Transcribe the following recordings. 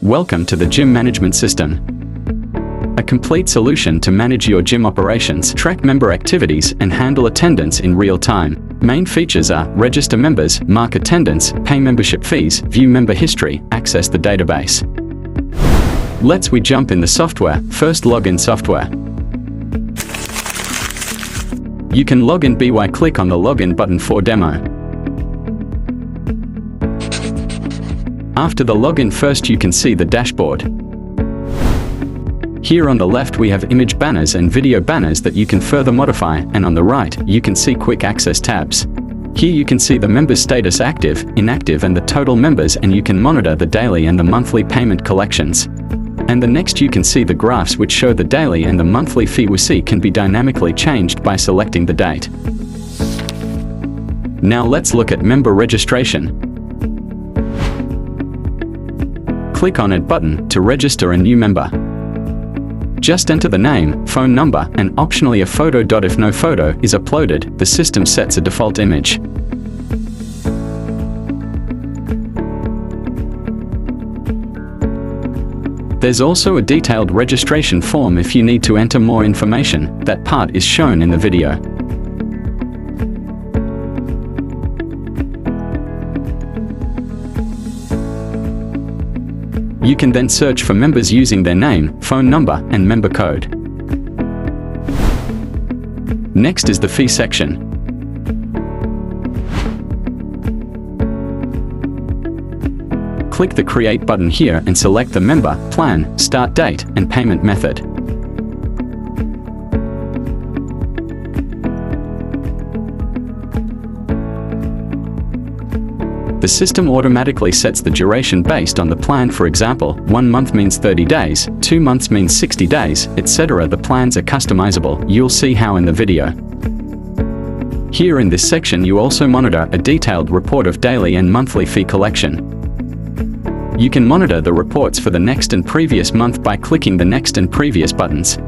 Welcome to the Gym Management System, a complete solution to manage your gym operations, track member activities, and handle attendance in real time. Main features are register members, mark attendance, pay membership fees, view member history, access the database. Let's jump in the software. First, login software. You can log in by click on the login button for demo. After the login, first you can see the dashboard. Here on the left we have image banners and video banners that you can further modify, and on the right you can see quick access tabs. Here you can see the members' status, active, inactive, and the total members, and you can monitor the daily and the monthly payment collections. And the next you can see the graphs which show the daily and the monthly fee we see can be dynamically changed by selecting the date. Now let's look at member registration. Click on Add button to register a new member. Just enter the name, phone number, and optionally a photo. If no photo is uploaded, the system sets a default image. There's also a detailed registration form if you need to enter more information. That part is shown in the video. You can then search for members using their name, phone number, and member code. Next is the fee section. Click the Create button here and select the member, plan, start date, and payment method. The system automatically sets the duration based on the plan. For example, 1 month means 30 days, 2 months means 60 days, etc. The plans are customizable. You'll see how in the video. Here in this section you also monitor a detailed report of daily and monthly fee collection. You can monitor the reports for the next and previous month by clicking the next and previous buttons.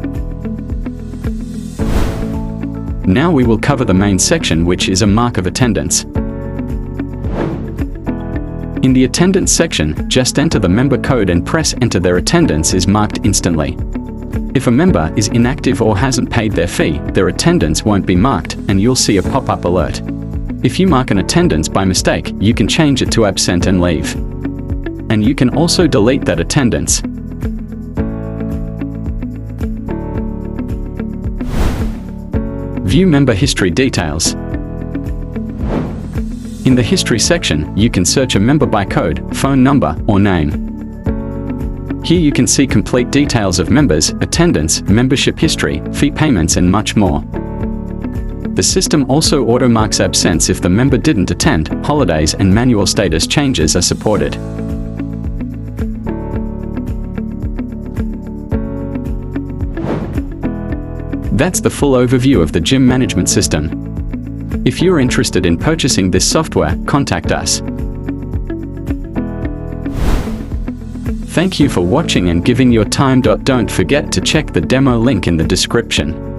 Now we will cover the main section, which is a mark of attendance. In the attendance section, just enter the member code and press enter. Their attendance is marked instantly. If a member is inactive or hasn't paid their fee, their attendance won't be marked, and you'll see a pop-up alert. If you mark an attendance by mistake, you can change it to absent and leave. And you can also delete that attendance. View member history details. In the history section, you can search a member by code, phone number, or name. Here you can see complete details of members, attendance, membership history, fee payments, and much more. The system also auto-marks absence if the member didn't attend. Holidays and manual status changes are supported. That's the full overview of the gym management system. If you're interested in purchasing this software, contact us. Thank you for watching and giving your time. Don't forget to check the demo link in the description.